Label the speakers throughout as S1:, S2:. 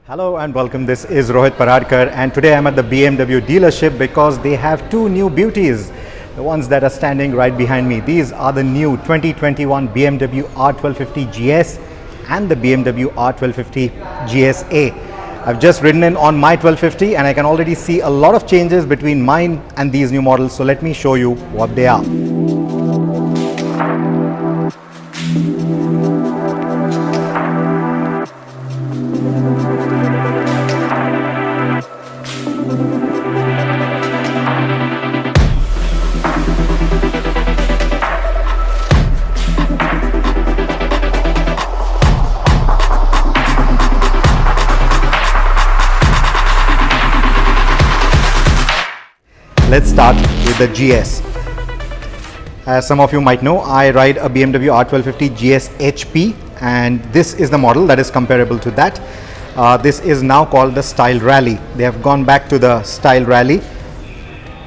S1: Hello and welcome. This is Rohit Paradkar and today I'm at the BMW dealership because they have two new beauties, the ones that are standing right behind me. These are the new 2021 BMW R1250 GS and the BMW R1250 GSA. I've just ridden in on my 1250 and I can already see a lot of changes between mine and these new models, so let me show you what they are. Let's start with the GS. As some of you might know, I ride a BMW R1250 GS HP and this is the model that is comparable to that. This is now called the Style Rallye. They have gone back to the Style Rallye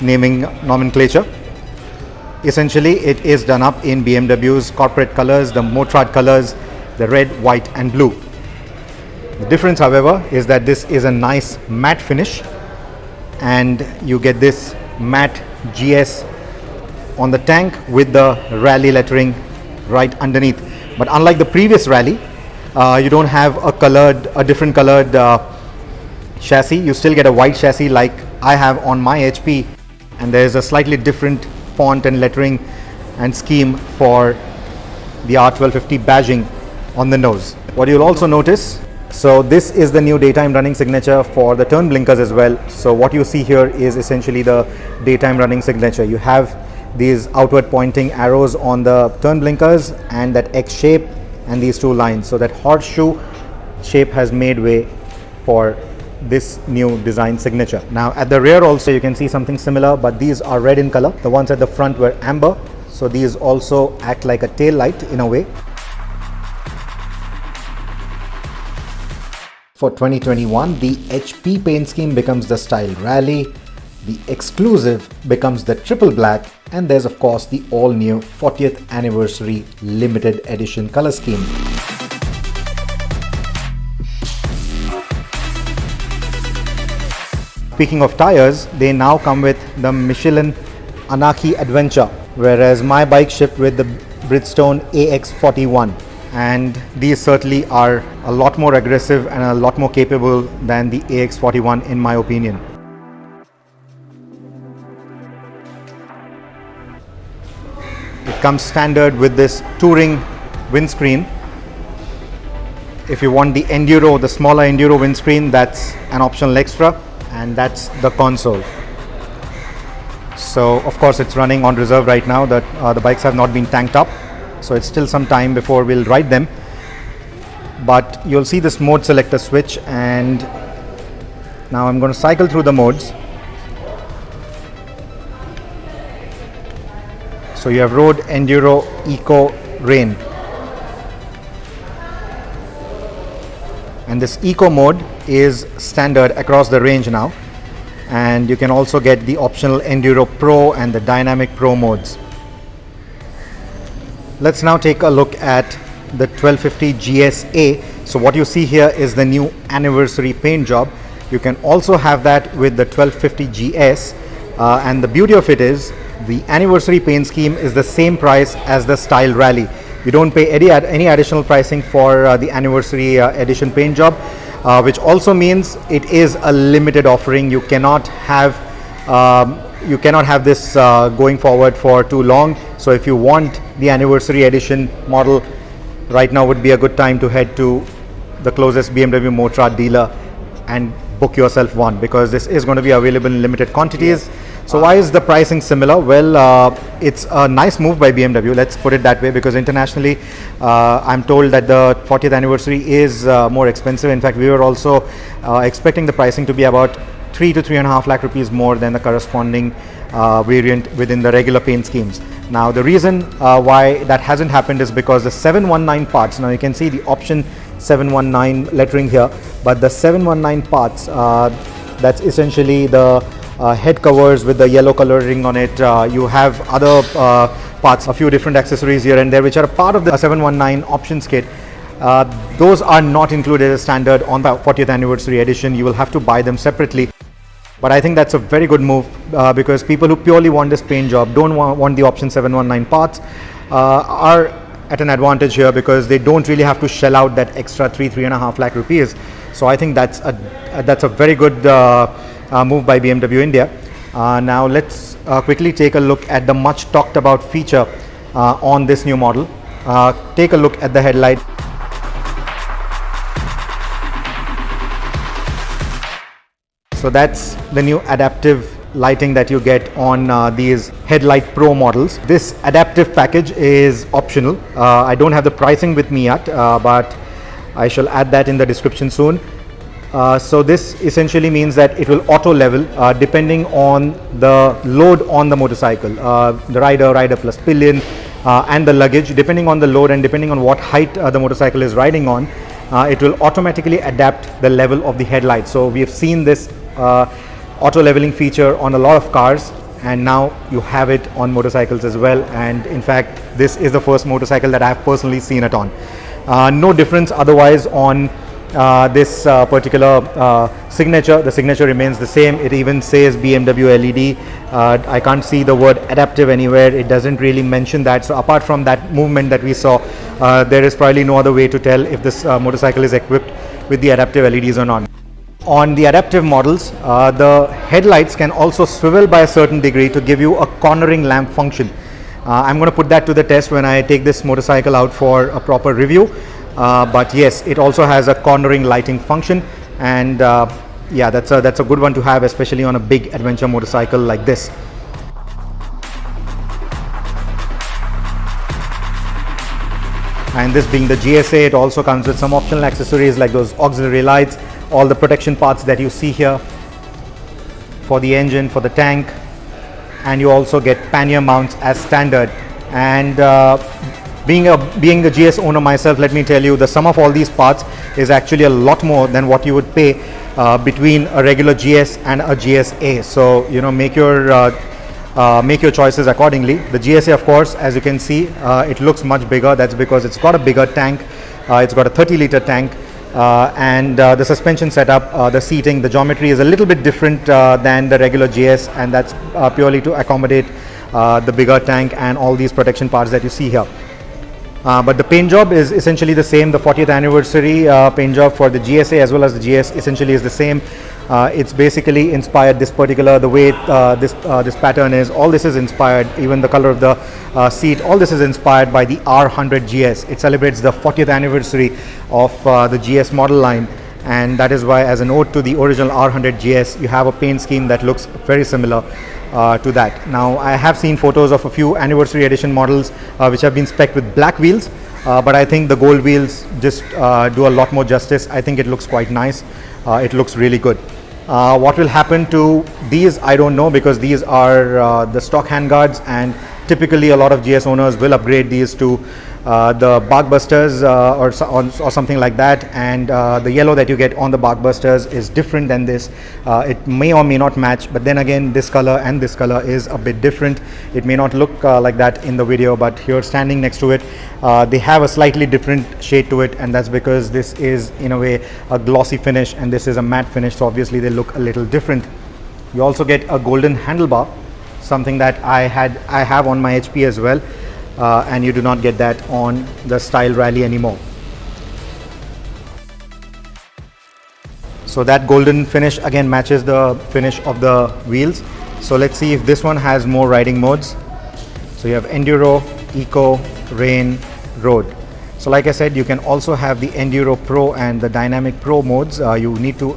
S1: naming nomenclature. Essentially, it is done up in BMW's corporate colors, the Motorrad colors, the red, white and blue. The difference, however, is that this is a nice matte finish and you get this matte GS on the tank with the Rallye lettering right underneath. But unlike the previous Rallye, you don't have a different colored chassis. You still get a white chassis like I have on my HP, and there is a slightly different font and lettering and scheme for the R1250 badging on the nose. What you'll also notice, so this is the new daytime running signature for the turn blinkers as well. So what you see here is essentially the daytime running signature. You have these outward pointing arrows on the turn blinkers and that X shape and these two lines. So that horseshoe shape has made way for this new design signature. Now at the rear also you can see something similar, but these are red in color. The ones at the front were amber. So these also act like a tail light in a way. For 2021, the HP paint scheme becomes the Style Rallye, the exclusive becomes the triple black, and there's of course the all-new 40th anniversary limited edition color scheme. Speaking of tires, they now come with the Michelin Anarchy Adventure, whereas my bike shipped with the Bridgestone AX41. And these certainly are a lot more aggressive and a lot more capable than the AX41 in my opinion. It comes standard with this touring windscreen. If you want the Enduro, the smaller Enduro windscreen, that's an optional extra, and that's the console. So of course it's running on reserve right now, that the bikes have not been tanked up. So it's still some time before we'll ride them, but you'll see this mode selector switch, and now I'm going to cycle through the modes. So you have road, enduro, eco, rain, and this eco mode is standard across the range now, and you can also get the optional enduro pro and the dynamic pro modes. Let's now take a look at the 1250 GSA. So what you see here is the new anniversary paint job. You can also have that with the 1250 GS, and the beauty of it is the anniversary paint scheme is the same price as the Style Rallye. You don't pay any additional pricing for the anniversary edition paint job, which also means it is a limited offering. You cannot have this going forward for too long. So if you want the anniversary edition model, right now would be a good time to head to the closest BMW Motorrad dealer and book yourself one, because this is going to be available in limited quantities. So why is the pricing similar? Well, it's a nice move by BMW, let's put it that way, because internationally I'm told that the 40th anniversary is more expensive. In fact, we were also expecting the pricing to be about 3 to 3.5 lakh rupees more than the corresponding variant within the regular paint schemes. Now the reason why that hasn't happened is because the 719 parts, now you can see the option 719 lettering here, but the 719 parts, that's essentially the head covers with the yellow coloring on it. You have other parts, a few different accessories here and there which are a part of the 719 options kit. Those are not included as standard on the 40th anniversary edition. You will have to buy them separately. But I think that's a very good move because people who purely want this paint job, don't want the option 719 parts, are at an advantage here because they don't really have to shell out that extra 3.5 lakh rupees. So I think that's a very good move by BMW India. Now let's quickly take a look at the much talked about feature on this new model. Take a look at the headlight. So that's the new adaptive lighting that you get on these Headlight Pro models. This adaptive package is optional. I don't have the pricing with me yet, but I shall add that in the description soon. So this essentially means that it will auto level depending on the load on the motorcycle, the rider plus pillion, and the luggage. Depending on the load and depending on what height the motorcycle is riding on, it will automatically adapt the level of the headlight. So we have seen this auto leveling feature on a lot of cars, and now you have it on motorcycles as well. And in fact, this is the first motorcycle that I have personally seen it on. No difference otherwise on this particular signature. The signature remains the same. It even says BMW LED. I can't see the word adaptive anywhere. It doesn't really mention that. So apart from that movement that we saw, there is probably no other way to tell if this motorcycle is equipped with the adaptive LEDs or not. On the adaptive models, the headlights can also swivel by a certain degree to give you a cornering lamp function. I'm going to put that to the test when I take this motorcycle out for a proper review. But yes, it also has a cornering lighting function, and yeah, that's a good one to have, especially on a big adventure motorcycle like this. And this being the GSA, it also comes with some optional accessories like those auxiliary lights, all the protection parts that you see here for the engine, for the tank, and you also get pannier mounts as standard. And being a GS owner myself, let me tell you, the sum of all these parts is actually a lot more than what you would pay between a regular GS and a GSA. So make your choices accordingly. The GSA, of course, as you can see, it looks much bigger. That's because it's got a bigger tank. It's got a 30-liter tank, and the suspension setup, the seating, the geometry is a little bit different than the regular GS, and that's purely to accommodate the bigger tank and all these protection parts that you see here. But the paint job is essentially the same. The 40th anniversary paint job for the GSA as well as the GS essentially is the same. It's basically inspired, this particular, the way this pattern is, all this is inspired, even the color of the seat, all this is inspired by the R100 GS. It celebrates the 40th anniversary of the GS model line, and that is why, as an ode to the original R100 GS, you have a paint scheme that looks very similar to that. Now, I have seen photos of a few anniversary edition models which have been spec'd with black wheels, but I think the gold wheels just do a lot more justice. I think it looks quite nice. It looks really good. What will happen to these, I don't know, because these are the stock handguards, and typically a lot of GS owners will upgrade these to the Barkbusters or something like that, and the yellow that you get on the Barkbusters is different than this. It may or may not match, but then again, this color and this color is a bit different. It may not look like that in the video, but here standing next to it, they have a slightly different shade to it, and that's because this is in a way a glossy finish and this is a matte finish, so obviously they look a little different. You also get a golden handlebar, something that I have on my HP as well. And you do not get that on the Style Rallye anymore. So that golden finish again matches the finish of the wheels. So let's see if this one has more riding modes. So you have Enduro, Eco, Rain, Road. So like I said, you can also have the Enduro Pro and the Dynamic Pro modes. You need to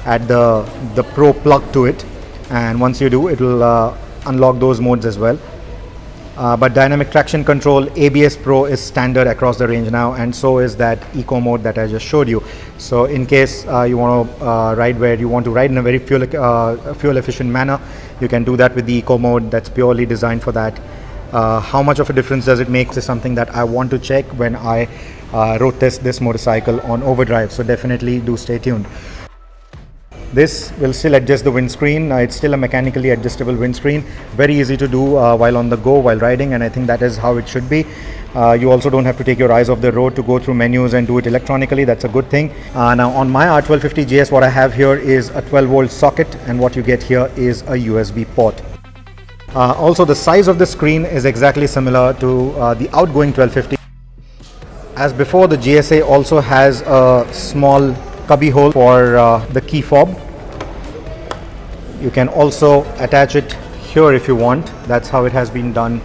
S1: add the Pro plug to it, and once you do, it will unlock those modes as well. But Dynamic Traction Control, ABS Pro is standard across the range now, and so is that Eco mode that I just showed you. So in case you want to ride where you want to ride in a very fuel efficient manner, you can do that with the Eco mode. That's purely designed for that. How much of a difference does it make is something that I want to check when I road test this motorcycle on overdrive, so definitely do stay tuned. This will still adjust the windscreen. It's still a mechanically adjustable windscreen. Very easy to do while on the go, while riding, and I think that is how it should be. You also don't have to take your eyes off the road to go through menus and do it electronically. That's a good thing. Now on my R1250 GS, what I have here is a 12-volt socket, and what you get here is a USB port. Also, the size of the screen is exactly similar to the outgoing 1250. As before, the GSA also has a small cubby hole for the key fob. You can also attach it here if you want. That's how it has been done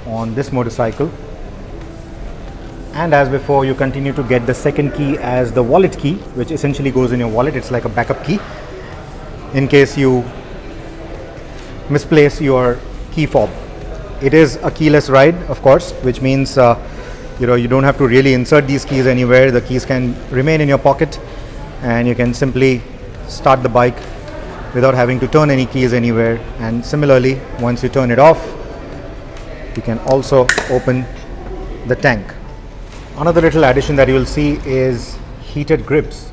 S1: on this motorcycle. And as before, you continue to get the second key as the wallet key, which essentially goes in your wallet. It's like a backup key in case you misplace your key fob. It is a keyless ride, of course, which means you don't have to really insert these keys anywhere. The keys can remain in your pocket, and you can simply start the bike without having to turn any keys anywhere. And similarly, once you turn it off, you can also open the tank. Another little addition that you will see is heated grips.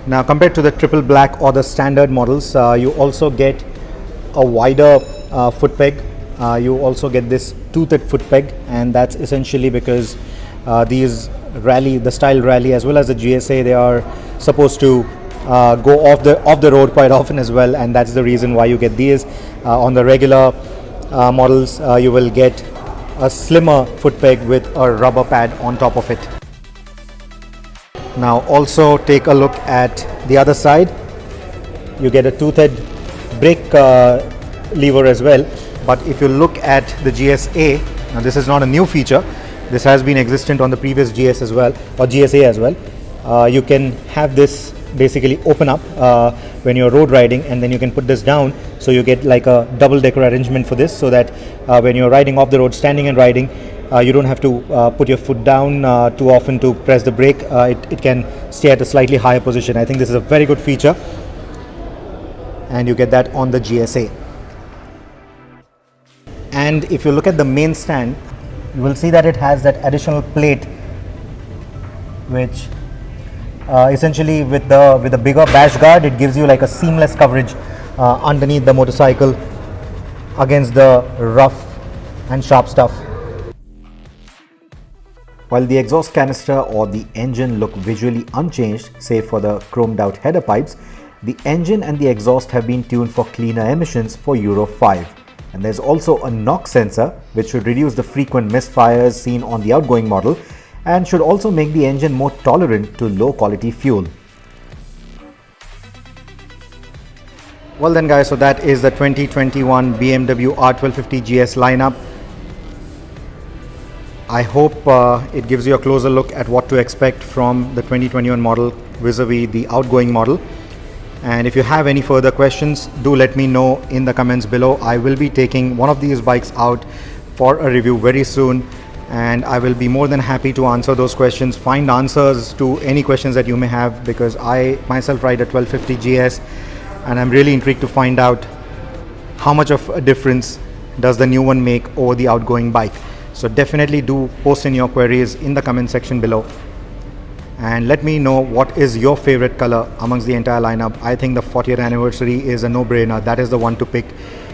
S1: Now, compared to the triple black or the standard models, you also get a wider foot peg. You also get this toothed foot peg, and that's essentially because these Rallye, the style Rallye as well as the GSA, they are supposed to go off the road quite often as well, and that's the reason why you get these. On the regular models, you will get a slimmer foot peg with a rubber pad on top of it. Now also take a look at the other side. You get a toothed brake lever as well. But if you look at the GSA, now this is not a new feature. This has been existent on the previous GS as well, or GSA as well. You can have this basically open up when you're road riding, and then you can put this down, so you get like a double decker arrangement for this, so that when you're riding off the road, standing and riding, you don't have to put your foot down too often to press the brake. It can stay at a slightly higher position. I think this is a very good feature, and you get that on the GSA. And if you look at the main stand, you will see that it has that additional plate, which essentially with the bigger bash guard, it gives you like a seamless coverage underneath the motorcycle against the rough and sharp stuff. While the exhaust canister or the engine look visually unchanged, save for the chromed out header pipes, the engine and the exhaust have been tuned for cleaner emissions for Euro 5. And there's also a NOx sensor, which should reduce the frequent misfires seen on the outgoing model, and should also make the engine more tolerant to low quality fuel. Well then guys, so that is the 2021 BMW R1250 GS lineup. I hope it gives you a closer look at what to expect from the 2021 model vis-a-vis the outgoing model. And if you have any further questions, do let me know in the comments below. I will be taking one of these bikes out for a review very soon, and I will be more than happy to answer those questions, find answers to any questions that you may have, because I myself ride a 1250 GS and I'm really intrigued to find out how much of a difference does the new one make over the outgoing bike. So definitely do post in your queries in the comment section below, and let me know what is your favorite color amongst the entire lineup. I think the 40th anniversary is a no-brainer. That is the one to pick.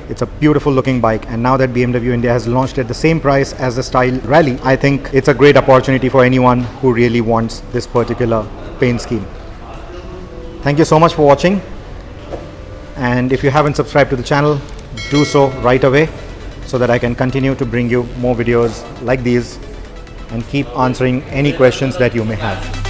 S1: It's a beautiful looking bike, and now that BMW India has launched at the same price as the style Rallye, I think it's a great opportunity for anyone who really wants this particular paint scheme. Thank you so much for watching, and if you haven't subscribed to the channel, do so right away, so that I can continue to bring you more videos like these and keep answering any questions that you may have.